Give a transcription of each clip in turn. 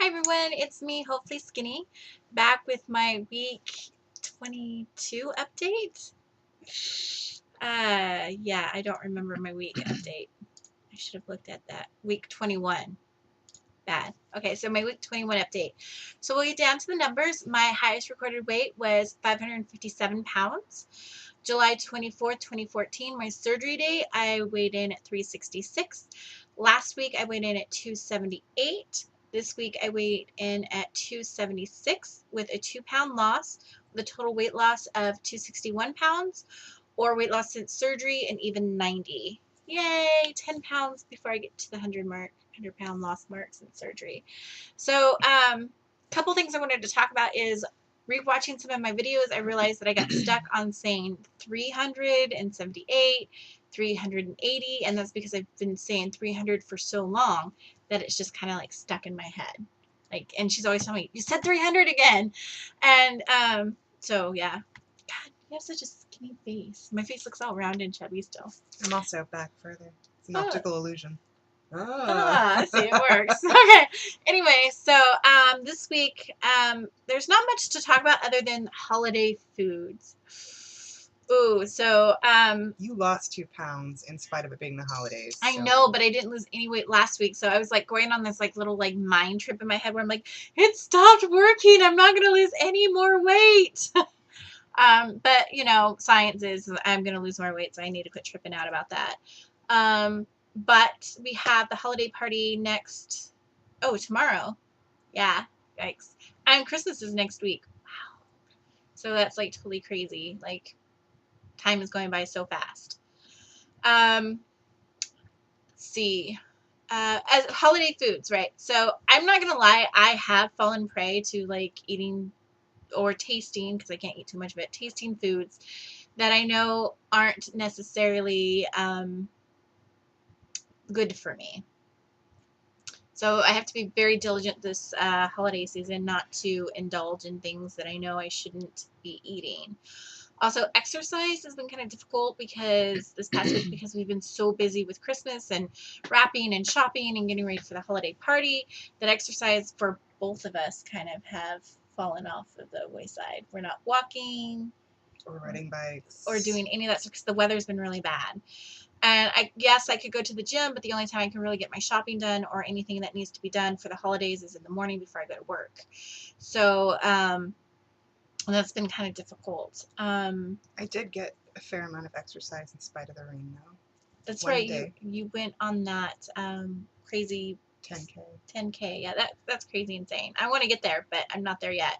Hi everyone, it's me, Hopefully Skinny, back with my week 22 update. Yeah, I don't remember my week update. I should have looked at that. Week 21. Bad. Okay, so my week 21 update. So we'll get down to the numbers. My highest recorded weight was 557 pounds. July 24th, 2014, my surgery date, I weighed in at 366. Last week, I weighed in at 278. This week, I weighed in at 276 with a 2-pound loss, with a total weight loss of 261 pounds, or weight loss since surgery, and even 90. Yay, 10 pounds before I get to the 100-pound loss mark since surgery. So, couple things I wanted to talk about is rewatching some of my videos. I realized that I got stuck on saying 378, 380, and that's because I've been saying 300 for so long that it's just kind of like stuck in my head. Like, and she's always telling me, "You said 300 again," and so yeah. God, you have such a skinny face. My face looks all round and chubby still. I'm also back further. It's an optical illusion. I see, it works. Okay. Anyway, so this week there's not much to talk about other than holiday foods. Ooh, so You lost 2 pounds in spite of it being the holidays. I know, but I didn't lose any weight last week, so I was like going on this like little like mind trip in my head where I'm like, it stopped working. I'm not gonna lose any more weight. But you know, science is I'm gonna lose more weight, so I need to quit tripping out about that. But we have the holiday party tomorrow. Yeah, yikes. And Christmas is next week. Wow. So that's like totally crazy. Like, time is going by so fast. Let's see. As holiday foods, right? So I'm not gonna lie, I have fallen prey to like eating or tasting, because I can't eat too much of it, tasting foods that I know aren't necessarily good for me. So I have to be very diligent this holiday season not to indulge in things that I know I shouldn't be eating. Also, exercise has been kind of difficult because this past week, because we've been so busy with Christmas and wrapping and shopping and getting ready for the holiday party, that exercise for both of us kind of have fallen off of the wayside. We're not walking or riding bikes or doing any of that stuff because the weather's been really bad. And yes, I could go to the gym, but the only time I can really get my shopping done or anything that needs to be done for the holidays is in the morning before I go to work. So that's been kind of difficult. I did get a fair amount of exercise in spite of the rain, though. That's right. You went on that crazy 10K. 10K. Yeah, that's crazy insane. I want to get there, but I'm not there yet.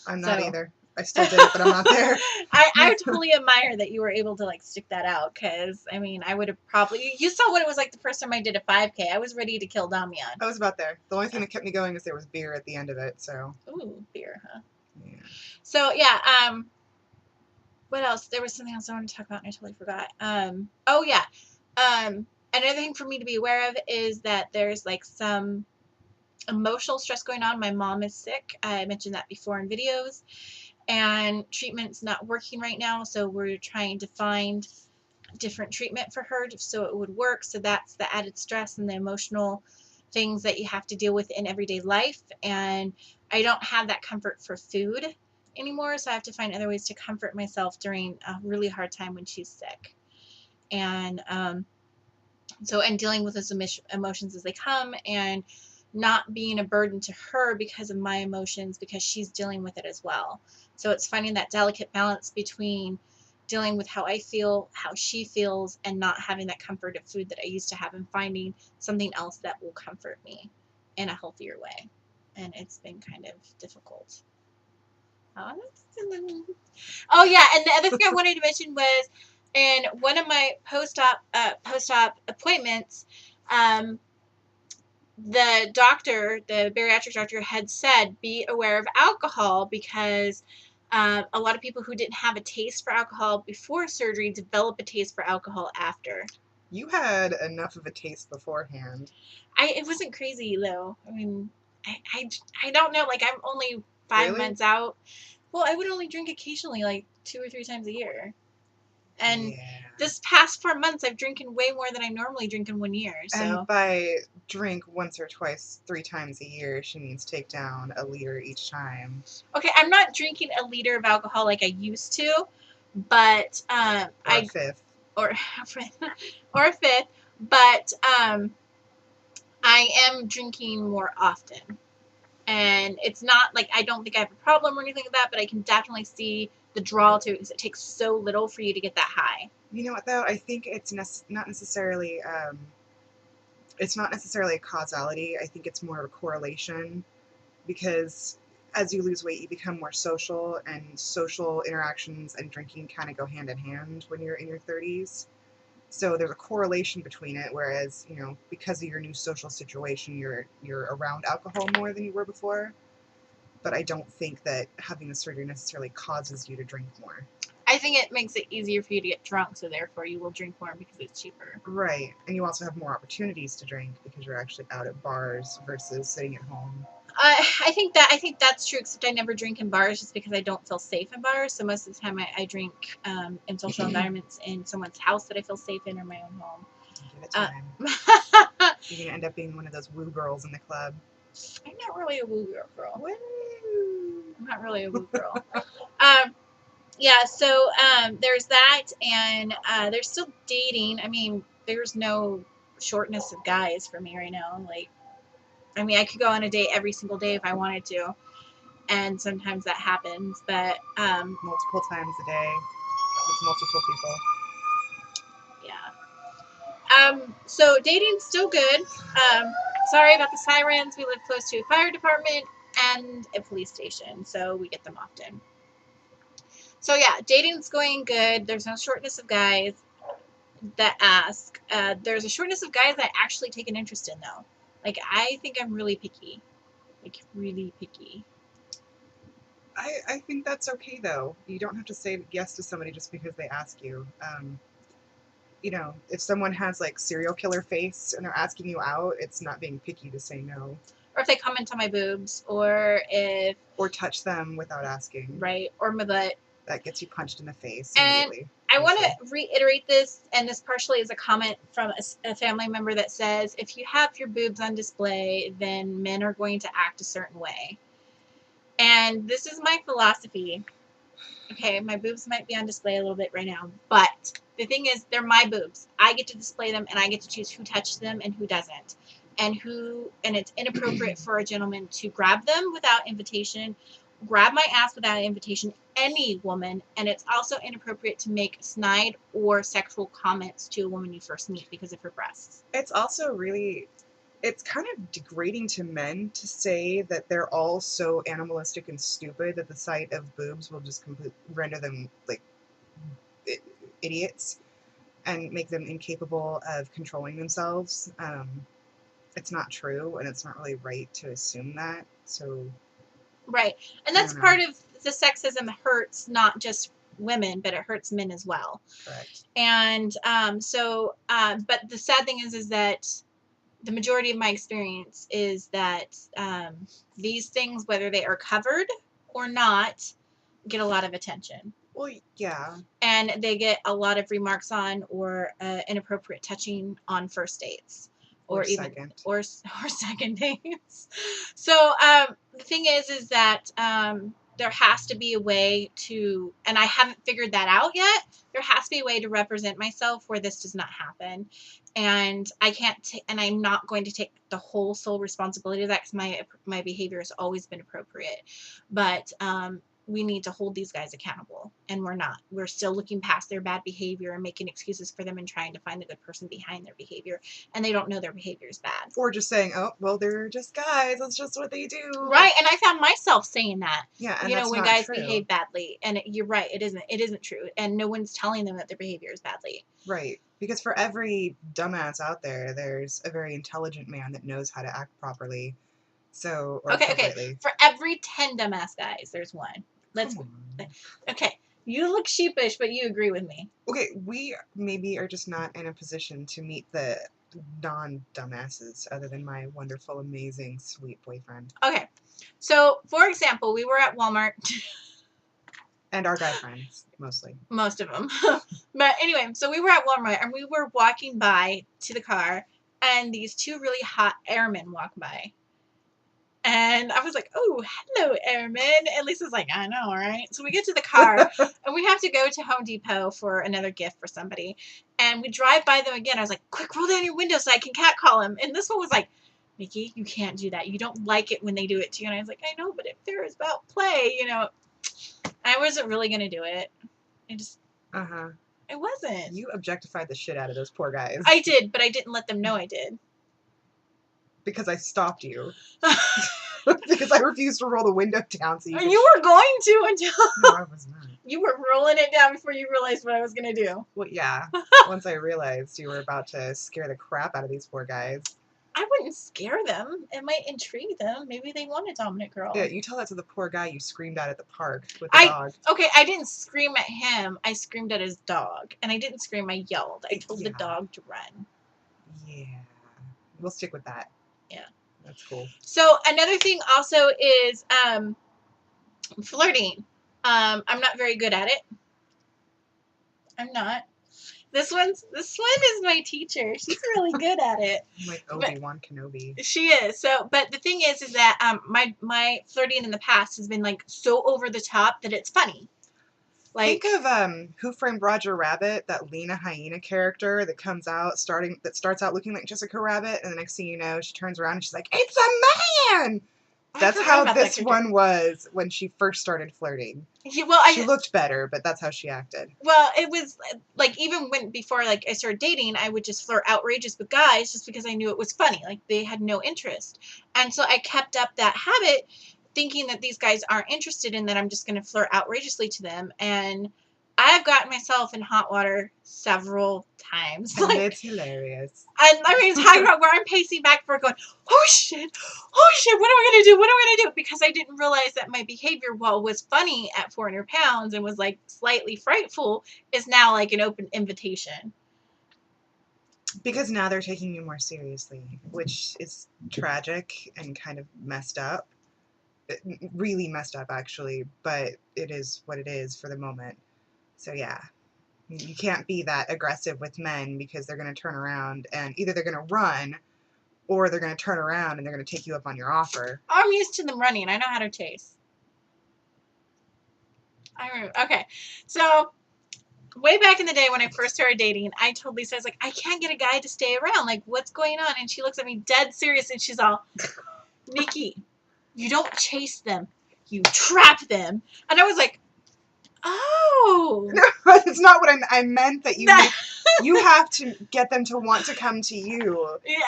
I'm not either. I still did it, but I'm not there. I totally admire that you were able to like stick that out, because I mean, I would have probably. You saw what it was like the first time I did a 5K. I was ready to kill Damian. I was about there. The only thing that kept me going is there was beer at the end of it. So. Ooh, beer, huh? Yeah. So yeah. What else? There was something else I wanted to talk about, and I totally forgot. Oh yeah. Another thing for me to be aware of is that there's like some emotional stress going on. My mom is sick. I mentioned that before in videos. And treatment's not working right now, so we're trying to find different treatment for her so it would work. So that's the added stress and the emotional things that you have to deal with in everyday life. And I don't have that comfort for food anymore, so I have to find other ways to comfort myself during a really hard time when she's sick. And and dealing with those emotions as they come, and not being a burden to her because of my emotions, because she's dealing with it as well. So it's finding that delicate balance between dealing with how I feel, how she feels, and not having that comfort of food that I used to have, and finding something else that will comfort me in a healthier way. And it's been kind of difficult. Oh yeah, and the other thing I wanted to mention was, in one of my post-op appointments, the doctor, the bariatric doctor, had said, be aware of alcohol, because a lot of people who didn't have a taste for alcohol before surgery develop a taste for alcohol after. You had enough of a taste beforehand. It wasn't crazy though. I mean, I don't know. Like, I'm only 5 months out. Well, I would only drink occasionally, like 2 or 3 times a year. And this past 4 months, I've drinking way more than I normally drink in 1 year. So. And by drink once or twice, 3 times a year, she means take down a liter each time. Okay, I'm not drinking a liter of alcohol like I used to, but Or a fifth. Or a fifth, but I am drinking more often. And it's not like I don't think I have a problem or anything like that, but I can definitely see the draw to it because it takes so little for you to get that high. You know what, though? I think it's not necessarily a causality. I think it's more of a correlation, because as you lose weight, you become more social, and social interactions and drinking kind of go hand in hand when you're in your 30s. So there's a correlation between it, whereas, you know, because of your new social situation, you're around alcohol more than you were before. But I don't think that having the surgery necessarily causes you to drink more. I think it makes it easier for you to get drunk, so therefore you will drink more because it's cheaper. Right. And you also have more opportunities to drink because you're actually out at bars versus sitting at home. I think that's true, except I never drink in bars just because I don't feel safe in bars. So most of the time I drink in social environments in someone's house that I feel safe in, or my own home. Give it time. You're going to end up being one of those woo girls in the club. I'm not really a woo girl. Woo! I'm not really a woo girl. Yeah, so there's that, and they're still dating. I mean, there's no shortness of guys for me right now. Like, I mean, I could go on a date every single day if I wanted to, and sometimes that happens, but multiple times a day with multiple people. Yeah. So dating's still good. Sorry about the sirens. We live close to a fire department and a police station, so we get them often. So yeah, dating's going good. There's no shortness of guys that ask. There's a shortness of guys that I actually take an interest in, though. Like, I think I'm really picky. Like, really picky. I think that's okay, though. You don't have to say yes to somebody just because they ask you. You know, if someone has, like, serial killer face and they're asking you out, it's not being picky to say no. Or if they comment on my boobs, or if... Or touch them without asking. Right, or my butt. That gets you punched in the face immediately. And I want to reiterate this, and this partially is a comment from a family member that says, if you have your boobs on display, then men are going to act a certain way. And this is my philosophy. Okay, my boobs might be on display a little bit right now, but the thing is, they're my boobs. I get to display them, and I get to choose who touches them and who doesn't. And it's inappropriate for a gentleman to grab them without invitation, grab my ass without invitation, any woman, and it's also inappropriate to make snide or sexual comments to a woman you first meet because of her breasts. It's also really, it's kind of degrading to men to say that they're all so animalistic and stupid that the sight of boobs will just render them, like, idiots and make them incapable of controlling themselves. It's not true, and it's not really right to assume that. So, right, and that's part of the sexism that hurts not just women, but it hurts men as well. Correct. And but the sad thing is that the majority of my experience is that these things, whether they are covered or not, get a lot of attention. Well, yeah. And they get a lot of remarks on, or inappropriate touching on first dates. Or even second. Or second dates. So the thing is that there has to be a way to, and I haven't figured that out yet. There has to be a way to represent myself where this does not happen, and I can't. And I'm not going to take the whole sole responsibility of that because my behavior has always been appropriate, but we need to hold these guys accountable, and we're not. We're still looking past their bad behavior and making excuses for them and trying to find the good person behind their behavior, and they don't know their behavior is bad. Or just saying, oh, well, they're just guys. That's just what they do. Right, and I found myself saying that. Yeah, and that's when not guys true. behave badly, and you're right, it isn't true, and no one's telling them that their behavior is badly. Right, because for every dumbass out there, there's a very intelligent man that knows how to act properly. So, or okay. For every 10 dumbass guys, there's one. Okay, you look sheepish, but you agree with me. Okay, we maybe are just not in a position to meet the non-dumbasses other than my wonderful, amazing, sweet boyfriend. Okay, so for example, we were at Walmart. And our guy friends, mostly. Most of them. But anyway, so we were at Walmart and we were walking by to the car, and these two really hot airmen walk by. And I was like, oh, hello, airmen. And Lisa's like, I know, right? So we get to the car and we have to go to Home Depot for another gift for somebody. And we drive by them again. I was like, quick, roll down your window so I can catcall him. And this one was like, Nikki, you can't do that. You don't like it when they do it to you. And I was like, I know, but if there is about play, you know, I wasn't really going to do it. I just, it wasn't. You objectified the shit out of those poor guys. I did, but I didn't let them know I did. Because I stopped you. Because I refused to roll the window down. So you were going to until... No, I was not. You were rolling it down before you realized what I was going to do. Well, yeah. Once I realized you were about to scare the crap out of these poor guys. I wouldn't scare them. It might intrigue them. Maybe they want a dominant girl. Yeah, you tell that to the poor guy you screamed at the park with the dog. Okay, I didn't scream at him. I screamed at his dog. And I didn't scream, I yelled. I told the dog to run. Yeah. We'll stick with that. Yeah. That's cool. So another thing also is flirting. I'm not very good at it. I'm not. This one is my teacher. She's really good at it. Like Obi-Wan Kenobi. She is. So, but the thing is that my flirting in the past has been like so over the top that it's funny. Like, think of Who Framed Roger Rabbit, that Lena Hyena character that comes out starts out looking like Jessica Rabbit, and the next thing you know, she turns around and she's like, "It's a man!" That's how this one was when she first started flirting. Yeah, well, she looked better, but that's how she acted. Well, it was like even before like I started dating, I would just flirt outrageous with guys just because I knew it was funny. Like they had no interest, and so I kept up that habit, thinking that these guys aren't interested in that I'm just going to flirt outrageously to them. And I've gotten myself in hot water several times. And like, it's hilarious. And I mean, talking about where I'm pacing back for going, oh shit, what am I going to do? What am I going to do? Because I didn't realize that my behavior, while was funny at 400 pounds and was like slightly frightful, is now like an open invitation. Because now they're taking you more seriously, which is tragic and kind of messed up. Really messed up, actually, but it is what it is for the moment. So yeah, you can't be that aggressive with men because they're going to turn around and either they're going to run or they're going to turn around and they're going to take you up on your offer. I'm used to them running. I know how to chase. I remember. Okay, so way back in the day when I first started dating, I told Lisa, I was like, I can't get a guy to stay around. Like, what's going on? And she looks at me dead serious and she's all, Nikki, you don't chase them. You trap them. And I was like, oh. No, it's not what I meant. That you have to get them to want to come to you. Yeah,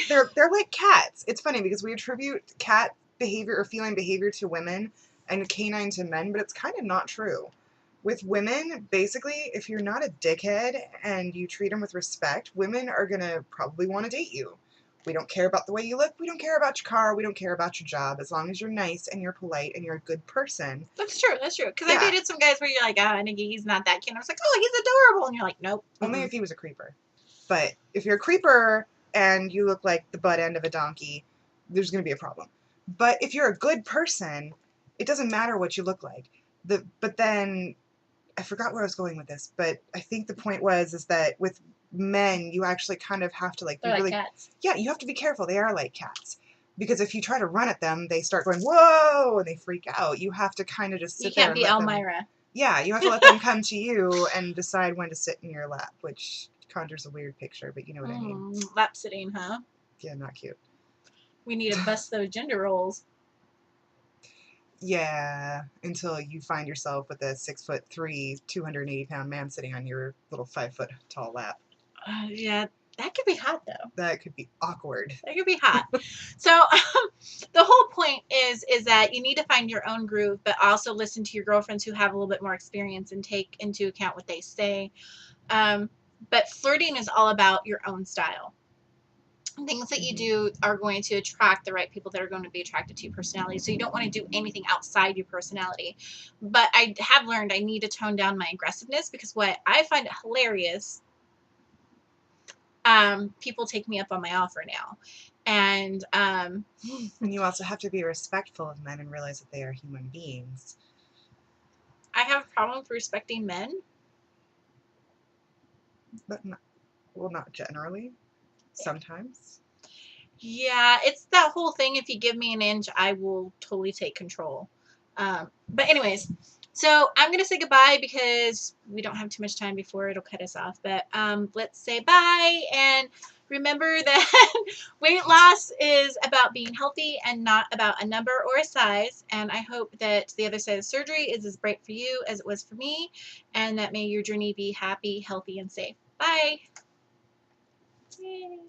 they're like cats. It's funny because we attribute cat behavior or feline behavior to women and canine to men, but it's kind of not true. With women, basically, if you're not a dickhead and you treat them with respect, women are going to probably want to date you. We don't care about the way you look. We don't care about your car. We don't care about your job. As long as you're nice and you're polite and you're a good person. That's true. That's true. Because I dated some guys where you're like, oh, Nikki, he's not that cute. And I was like, oh, he's adorable. And you're like, nope. Only if he was a creeper. But if you're a creeper and you look like the butt end of a donkey, there's going to be a problem. But if you're a good person, it doesn't matter what you look like. But then, I forgot where I was going with this, but I think the point is that with men, you actually kind of have to like be really cats. Yeah, you have to be careful. They are like cats. Because if you try to run at them, they start going, whoa, and they freak out. You have to kind of just sit there. You can't be Elmira. Yeah, you have to let them come to you and decide when to sit in your lap, which conjures a weird picture, but you know what I mean. Lap sitting, huh? Yeah, not cute. We need to bust those gender roles. Yeah, until you find yourself with a 6'3", 280-pound man sitting on your little 5-foot tall lap. Yeah, that could be hot though. That could be awkward. That could be hot. So the whole point is that you need to find your own groove, but also listen to your girlfriends who have a little bit more experience and take into account what they say. But flirting is all about your own style. Things that you do are going to attract the right people that are going to be attracted to your personality. So you don't want to do anything outside your personality. But I have learned I need to tone down my aggressiveness because what I find hilarious, people take me up on my offer now. And you also have to be respectful of men and realize that they are human beings. I have a problem with respecting men. But not, well, not generally. Sometimes. Yeah, it's that whole thing. If you give me an inch, I will totally take control. But anyways, so I'm going to say goodbye because we don't have too much time before it'll cut us off. But let's say bye. And remember that weight loss is about being healthy and not about a number or a size. And I hope that the other side of surgery is as bright for you as it was for me. And that may your journey be happy, healthy, and safe. Bye. Yay.